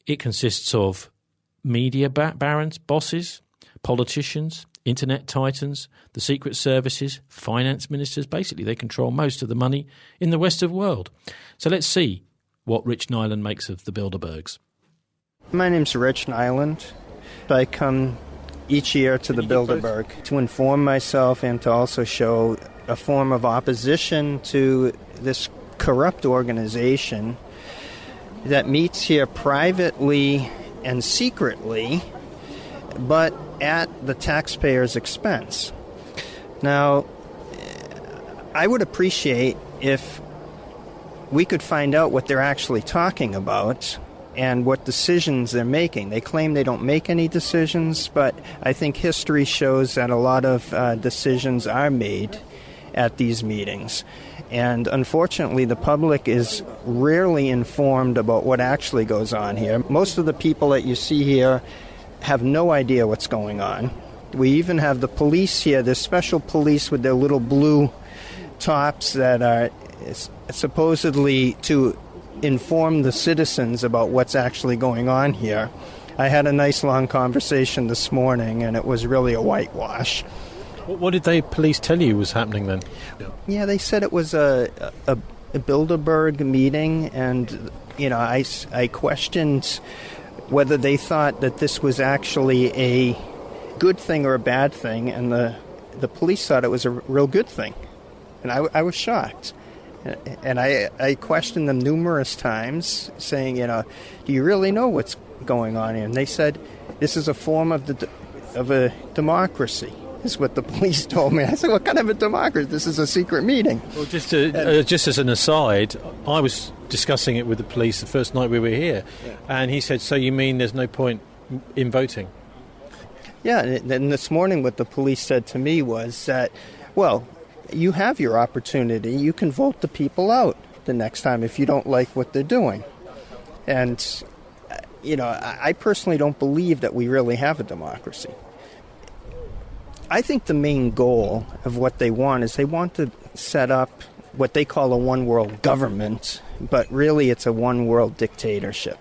It consists of media barons, bosses, politicians, internet titans, the secret services, finance ministers. Basically, they control most of the money in the Western world. So let's see what Rich Nyland makes of the Bilderbergs. My name's Rich Nyland. I come each year to the Bilderberg to inform myself and to also show a form of opposition to this corrupt organization that meets here privately and secretly, but at the taxpayer's expense. Now, I would appreciate if we could find out what they're actually talking about and what decisions they're making. They claim they don't make any decisions, but I think history shows that a lot of decisions are made at these meetings. And unfortunately, the public is rarely informed about what actually goes on here. Most of the people that you see here have no idea what's going on. We even have the police here, the special police with their little blue tops that are supposedly to inform the citizens about what's actually going on here. I had a nice long conversation this morning, and it was really a whitewash. What did the police tell you was happening then? Yeah, they said it was a Bilderberg meeting, and I questioned whether they thought that this was actually a good thing or a bad thing, and the police thought it was a real good thing. And I was shocked. And I questioned them numerous times, saying, do you really know what's going on here? And they said, this is a form of a democracy, is what the police told me. I said, what kind of a democracy? This is a secret meeting. Well, just as an aside, I was discussing it with the police the first night we were here, and he said, so you mean there's no point in voting? Yeah, and this morning what the police said to me was that, well, you have your opportunity. You can vote the people out the next time if you don't like what they're doing. And, I personally don't believe that we really have a democracy. I think the main goal of what they want is they want to set up what they call a one-world government, but really it's a one-world dictatorship.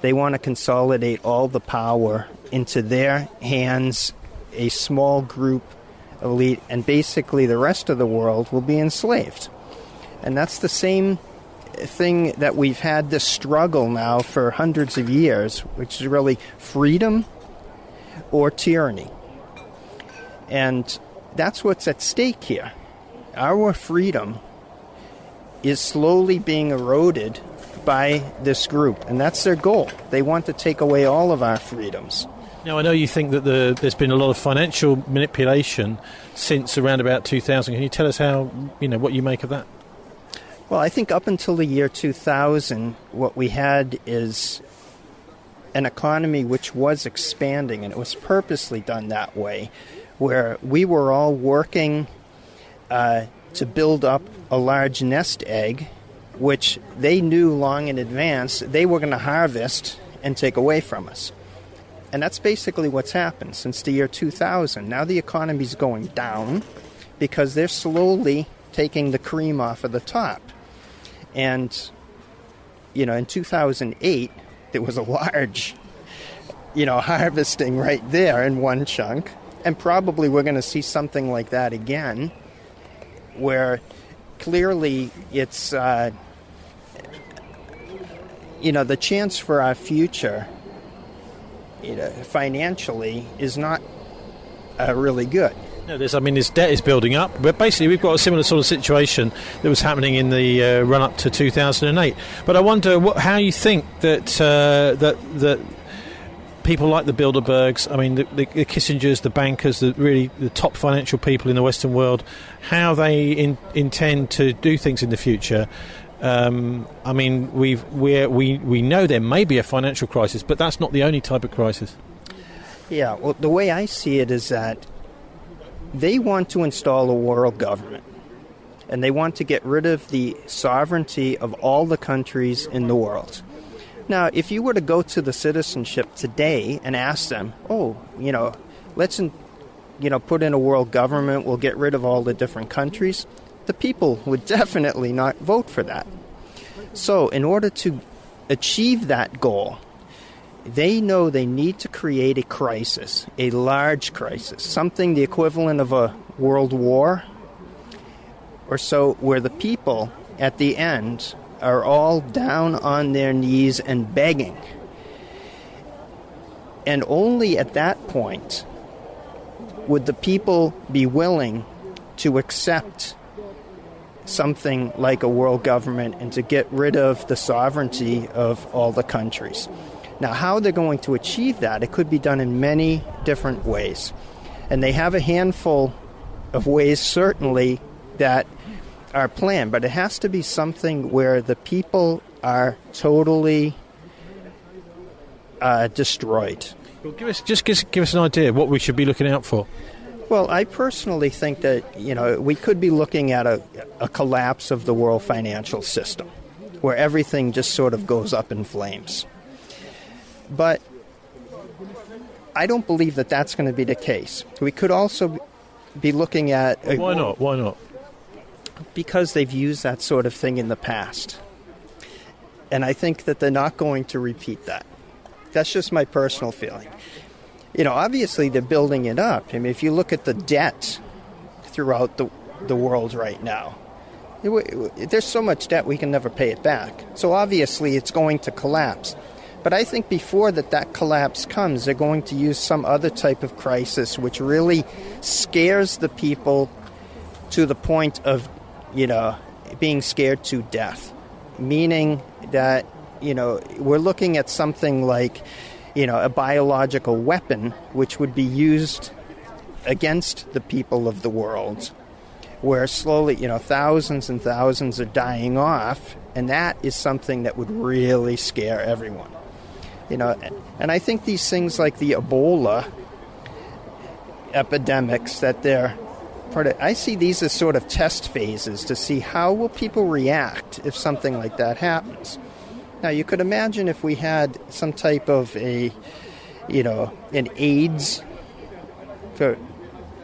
They want to consolidate all the power into their hands, a small group elite, and basically the rest of the world will be enslaved. And that's the same thing that we've had this struggle now for hundreds of years, which is really freedom or tyranny. And that's what's at stake here. Our freedom is slowly being eroded by this group, and that's their goal. They want to take away all of our freedoms. Now, I know you think that there's been a lot of financial manipulation since around about 2000. Can you tell us how, what you make of that? Well, I think up until the year 2000, what we had is an economy which was expanding, and it was purposely done that way, where we were all working to build up a large nest egg, which they knew long in advance they were going to harvest and take away from us. And that's basically what's happened since the year 2000. Now the economy's going down because they're slowly taking the cream off of the top. And, in 2008, there was a large, harvesting right there in one chunk. And probably we're going to see something like that again, where clearly it's, the chance for our future financially is not really good. No, this debt is building up, but basically we've got a similar sort of situation that was happening in the run-up to 2008. But I wonder how you think that that people like the Bilderbergs, the Kissingers, the bankers, the top financial people in the Western world, how they intend to do things in the future. We know there may be a financial crisis, but that's not the only type of crisis. Yeah, well, the way I see it is that they want to install a world government, and they want to get rid of the sovereignty of all the countries in the world. Now, if you were to go to the citizenship today and ask them, let's put in a world government, we'll get rid of all the different countries, the people would definitely not vote for that. So in order to achieve that goal, they know they need to create a crisis, a large crisis, something the equivalent of a world war or so, where the people at the end are all down on their knees and begging. And only at that point would the people be willing to accept something like a world government and to get rid of the sovereignty of all the countries. Now, how they're going to achieve that, it could be done in many different ways. And they have a handful of ways, certainly, that are planned, but it has to be something where the people are totally destroyed. Well, give us an idea of what we should be looking out for. Well, I personally think that, we could be looking at a collapse of the world financial system, where everything just sort of goes up in flames. But I don't believe that that's going to be the case. We could also be looking at... Why not? Why not? Because they've used that sort of thing in the past. And I think that they're not going to repeat that. That's just my personal feeling. Obviously they're building it up. I mean, if you look at the debt throughout the world right now, there's so much debt we can never pay it back. So obviously it's going to collapse. But I think before that collapse comes, they're going to use some other type of crisis which really scares the people to the point of, being scared to death. Meaning that, we're looking at something like, a biological weapon which would be used against the people of the world, where slowly, thousands and thousands are dying off, and that is something that would really scare everyone. And I think these things like the Ebola epidemics that they're part of, I see these as sort of test phases to see how will people react if something like that happens. Now, you could imagine if we had some type of an AIDS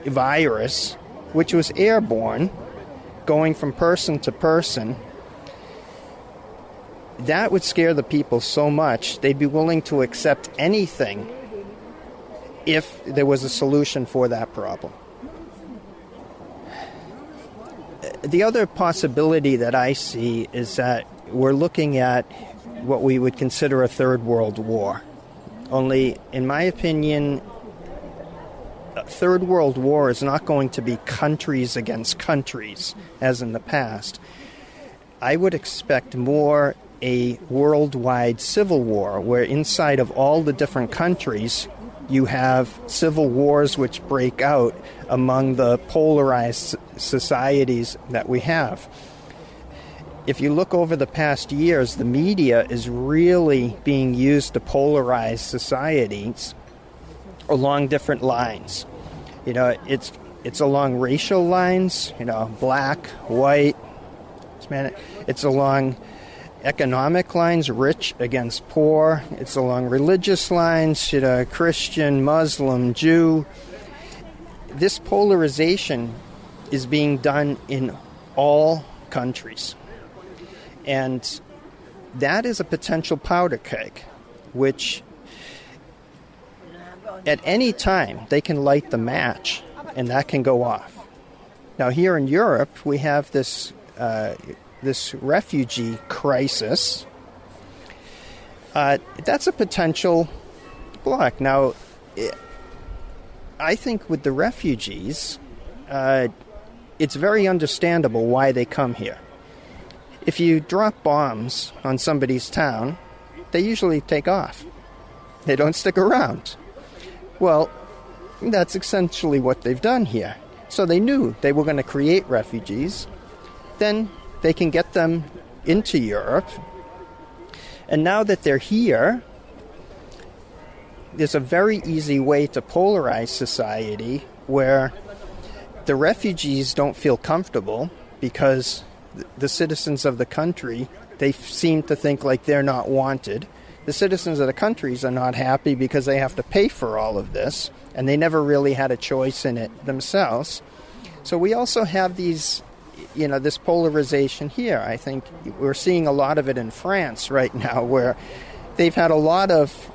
virus, which was airborne, going from person to person, that would scare the people so much they'd be willing to accept anything if there was a solution for that problem. The other possibility that I see is that we're looking at what we would consider a third world war. Only, in my opinion, a third world war is not going to be countries against countries, as in the past. I would expect more a worldwide civil war, where inside of all the different countries, you have civil wars which break out among the polarized societies that we have. If you look over the past years, the media is really being used to polarize societies along different lines. It's along racial lines, black, white, Hispanic. It's along economic lines, rich against poor. It's along religious lines, Christian, Muslim, Jew. This polarization is being done in all countries. And that is a potential powder keg, which at any time they can light the match and that can go off. Now, here in Europe, we have this refugee crisis. That's a potential block. Now, I think with the refugees, it's very understandable why they come here. If you drop bombs on somebody's town, they usually take off. They don't stick around. Well, that's essentially what they've done here. So they knew they were going to create refugees. Then they can get them into Europe. And now that they're here, there's a very easy way to polarize society where the refugees don't feel comfortable because the citizens of the country, they seem to think like they're not wanted. The citizens of the countries are not happy because they have to pay for all of this, and they never really had a choice in it themselves. So we also have these, this polarization here. I think we're seeing a lot of it in France right now, where they've had a lot of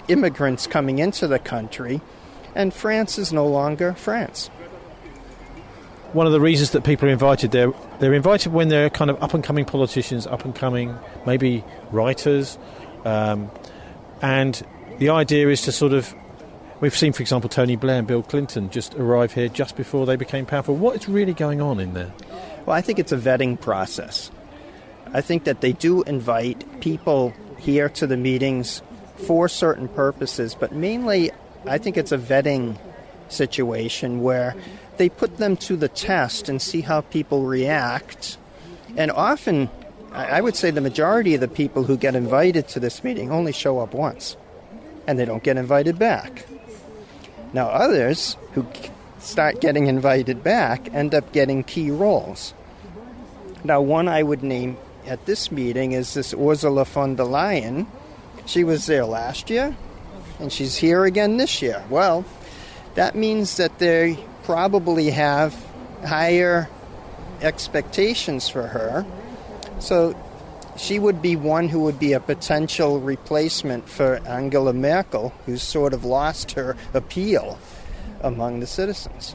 immigrants coming into the country, and France is no longer France. One of the reasons that people are invited, they're invited when they're kind of up-and-coming politicians, up-and-coming maybe writers, and the idea is to sort of, we've seen, for example, Tony Blair and Bill Clinton just arrive here just before they became powerful. What is really going on in there? Well, I think it's a vetting process. I think that they do invite people here to the meetings for certain purposes, but mainly I think it's a vetting situation where they put them to the test and see how people react. And often, I would say the majority of the people who get invited to this meeting only show up once, and they don't get invited back. Now others who start getting invited back end up getting key roles. Now one I would name at this meeting is this Ursula von der Leyen. She was there last year, and she's here again this year. Well, that means that they probably have higher expectations for her. So she would be one who would be a potential replacement for Angela Merkel, who's sort of lost her appeal among the citizens.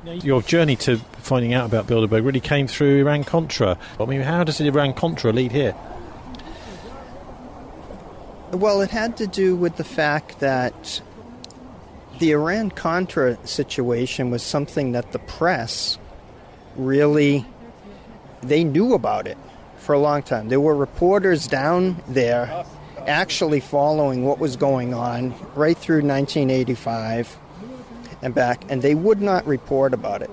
Your journey to finding out about Bilderberg really came through Iran-Contra. I mean, how does Iran-Contra lead here? Well, it had to do with the fact that the Iran-Contra situation was something that the press really, they knew about it for a long time. There were reporters down there actually following what was going on right through 1985 and back, and they would not report about it.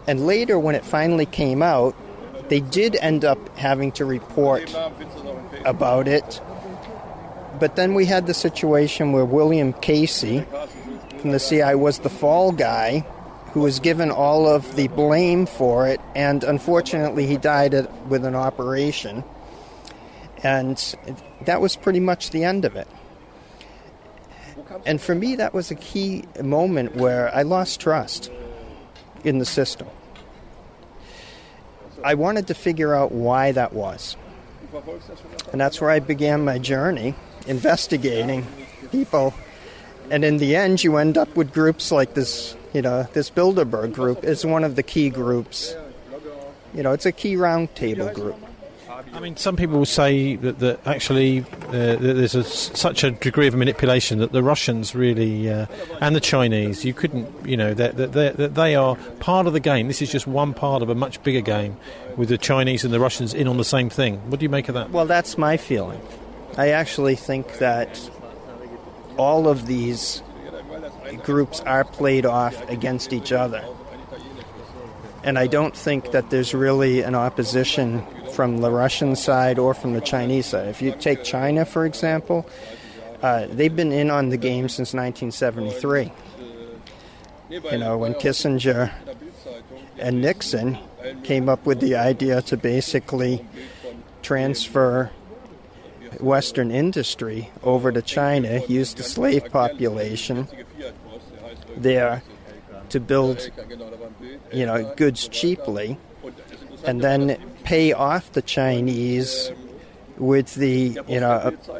And later, when it finally came out, they did end up having to report about it. But then we had the situation where William Casey from the CIA was the fall guy who was given all of the blame for it, and unfortunately he died with an operation. And that was pretty much the end of it. And for me, that was a key moment where I lost trust in the system. I wanted to figure out why that was. And that's where I began my journey, investigating people. And in the end, you end up with groups like this, this Bilderberg group is one of the key groups. It's a key roundtable group. I mean, some people will say that actually there's such a degree of manipulation that the Russians really, and the Chinese, you couldn't, that they are part of the game. This is just one part of a much bigger game with the Chinese and the Russians in on the same thing. What do you make of that? Well, that's my feeling. I actually think that all of these groups are played off against each other. And I don't think that there's really an opposition from the Russian side or from the Chinese side. If you take China, for example, they've been in on the game since 1973. When Kissinger and Nixon came up with the idea to basically transfer Western industry over to China, use the slave population there to build, goods cheaply, and then pay off the Chinese with the,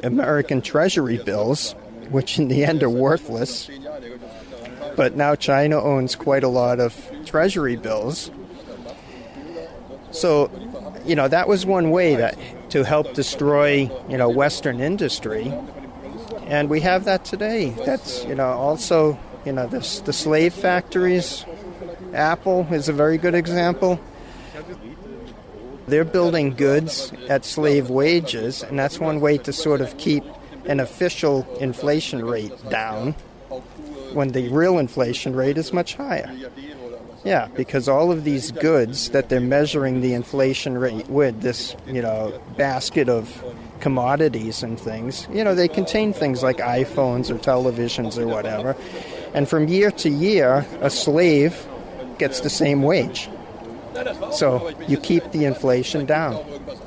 American Treasury bills, which in the end are worthless. But now China owns quite a lot of Treasury bills. So, that was one way to help destroy, Western industry. And we have that today. That's, also, the slave factories. Apple is a very good example. They're building goods at slave wages, and that's one way to sort of keep an official inflation rate down when the real inflation rate is much higher. Yeah, because all of these goods that they're measuring the inflation rate with, this, basket of commodities and things, they contain things like iPhones or televisions or whatever. And from year to year, a slave gets the same wage. So you keep the inflation down.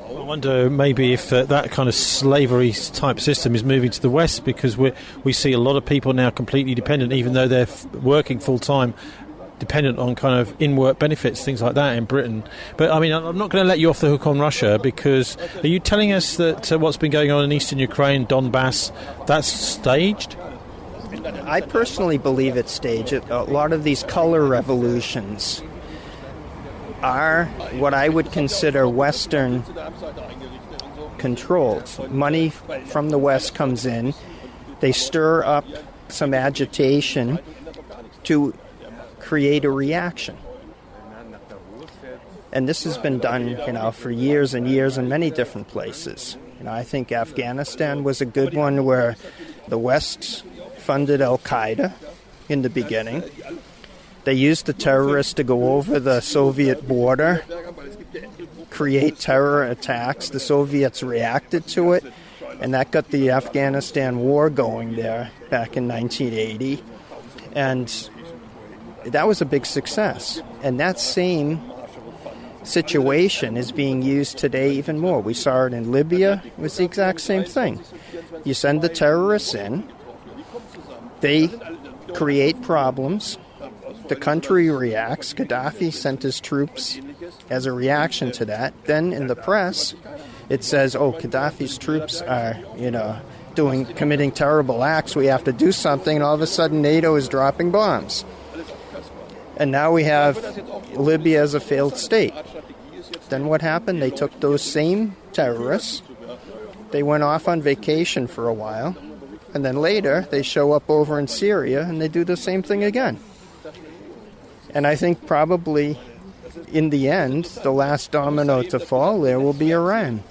I wonder maybe if that kind of slavery type system is moving to the West, because we see a lot of people now completely dependent, even though they're working full time, dependent on kind of in-work benefits, things like that in Britain. But, I mean, I'm not going to let you off the hook on Russia, because are you telling us that what's been going on in eastern Ukraine, Donbass, that's staged? I personally believe it's staged. A lot of these color revolutions are what I would consider Western controlled. Money from the West comes in. They stir up some agitation to create a reaction. And this has been done, for years and years in many different places. I think Afghanistan was a good one, where the West funded Al-Qaeda in the beginning. They used the terrorists to go over the Soviet border, create terror attacks. The Soviets reacted to it, and that got the Afghanistan war going there back in 1980. And that was a big success. And that same situation is being used today even more. We saw it in Libya. It was the exact same thing. You send the terrorists in, they create problems, the country reacts. Gaddafi sent his troops as a reaction to that. Then in the press, it says, Gaddafi's troops are, committing terrible acts. We have to do something. And all of a sudden, NATO is dropping bombs. And now we have Libya as a failed state. Then what happened? They took those same terrorists. They went off on vacation for a while. And then later, they show up over in Syria and they do the same thing again. And I think probably in the end, the last domino to fall there will be Iran.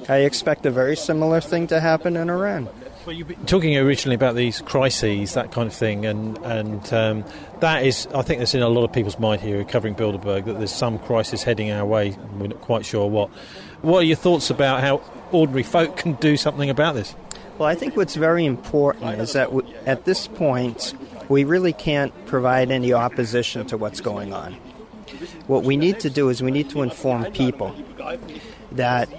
I expect a very similar thing to happen in Iran. Well, you've been talking originally about these crises, that kind of thing, and that is, I think that's in a lot of people's mind here covering Bilderberg, that there's some crisis heading our way. We're not quite sure what. What are your thoughts about how ordinary folk can do something about this? Well, I think what's very important is that at this point, we really can't provide any opposition to what's going on. What we need to do is we need to inform people that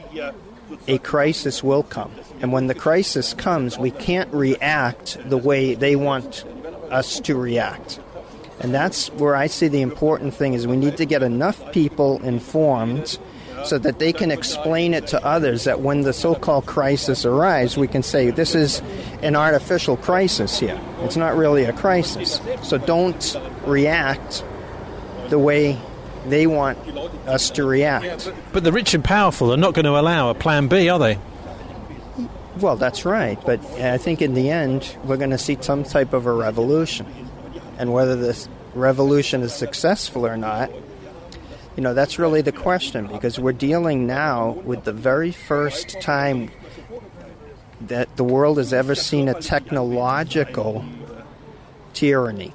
a crisis will come. And when the crisis comes, we can't react the way they want us to react. And that's where I see the important thing is we need to get enough people informed so that they can explain it to others, that when the so-called crisis arrives, we can say, this is an artificial crisis here. It's not really a crisis. So don't react the way they want us to react. But the rich and powerful are not going to allow a plan B, are they? Well, that's right. But I think in the end, we're going to see some type of a revolution. And whether this revolution is successful or not, that's really the question, because we're dealing now with the very first time that the world has ever seen a technological tyranny.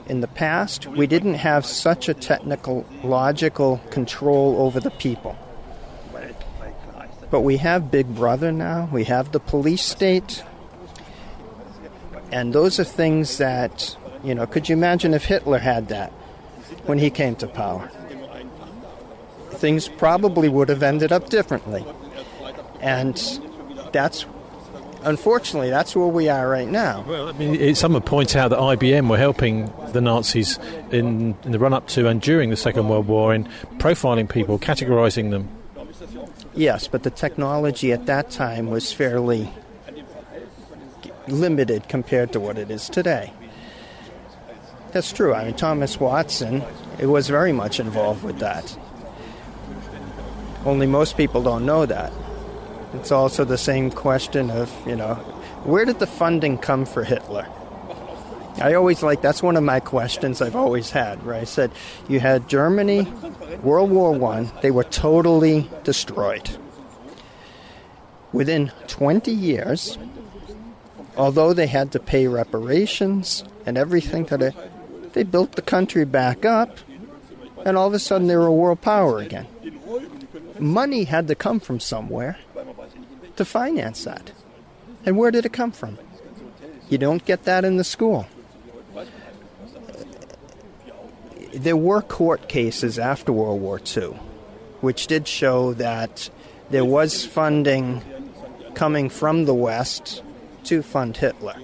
In the past, we didn't have such a technological control over the people. But we have Big Brother now, we have the police state, and those are things that, could you imagine if Hitler had that when he came to power? Things probably would have ended up differently. And unfortunately, that's where we are right now. Well, I mean, someone points out that IBM were helping the Nazis in the run-up to and during the Second World War in profiling people, categorizing them. Yes, but the technology at that time was fairly limited compared to what it is today. That's true. I mean, Thomas Watson, it was very much involved with that. Only most people don't know that. It's also the same question of, where did the funding come for Hitler? I always that's one of my questions I've always had, where I said, you had Germany, World War I, they were totally destroyed. Within 20 years, although they had to pay reparations and everything, they built the country back up, and all of a sudden they were a world power again. Money had to come from somewhere to finance that. And where did it come from? You don't get that in the school. There were court cases after World War II, which did show that there was funding coming from the West to fund Hitler.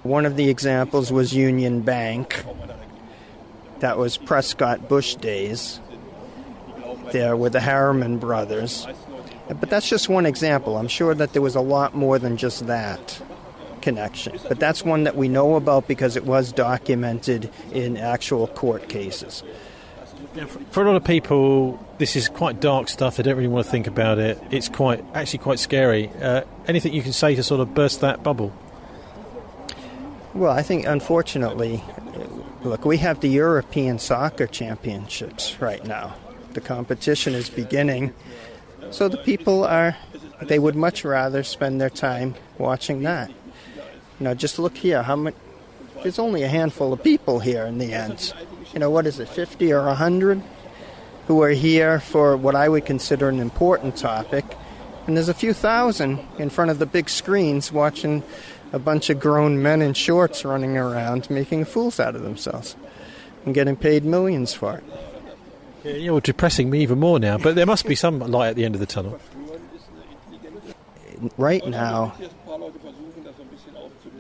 One of the examples was Union Bank. That was Prescott Bush days. There were the Harriman brothers. But that's just one example. I'm sure that there was a lot more than just that connection. But that's one that we know about because it was documented in actual court cases. Now, for a lot of people, this is quite dark stuff. They don't really want to think about it. It's actually quite scary. Anything you can say to sort of burst that bubble? Well, I think, unfortunately, look, we have the European Soccer Championships right now. The competition is beginning. So the people they would much rather spend their time watching that. Just look here. There's only a handful of people here in the end. What is it, 50 or 100 who are here for what I would consider an important topic. And there's a few thousand in front of the big screens watching a bunch of grown men in shorts running around making fools out of themselves and getting paid millions for it. Yeah, you're depressing me even more now, but there must be some light at the end of the tunnel. Right now,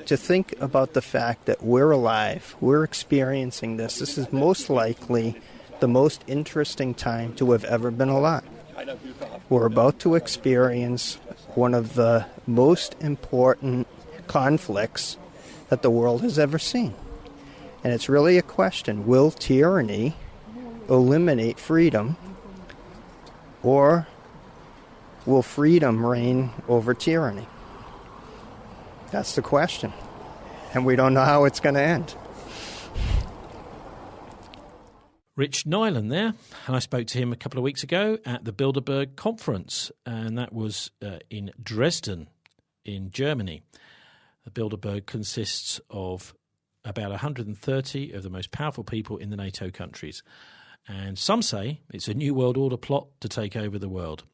to think about the fact that we're alive, we're experiencing this is most likely the most interesting time to have ever been alive. We're about to experience one of the most important conflicts that the world has ever seen. And it's really a question, will tyranny eliminate freedom, or will freedom reign over tyranny? That's the question. And we don't know how it's going to end. Rich Nyland there. I spoke to him a couple of weeks ago at the Bilderberg conference, and that was in Dresden in Germany. The Bilderberg consists of about 130 of the most powerful people in the NATO countries. And some say it's a New World Order plot to take over the world.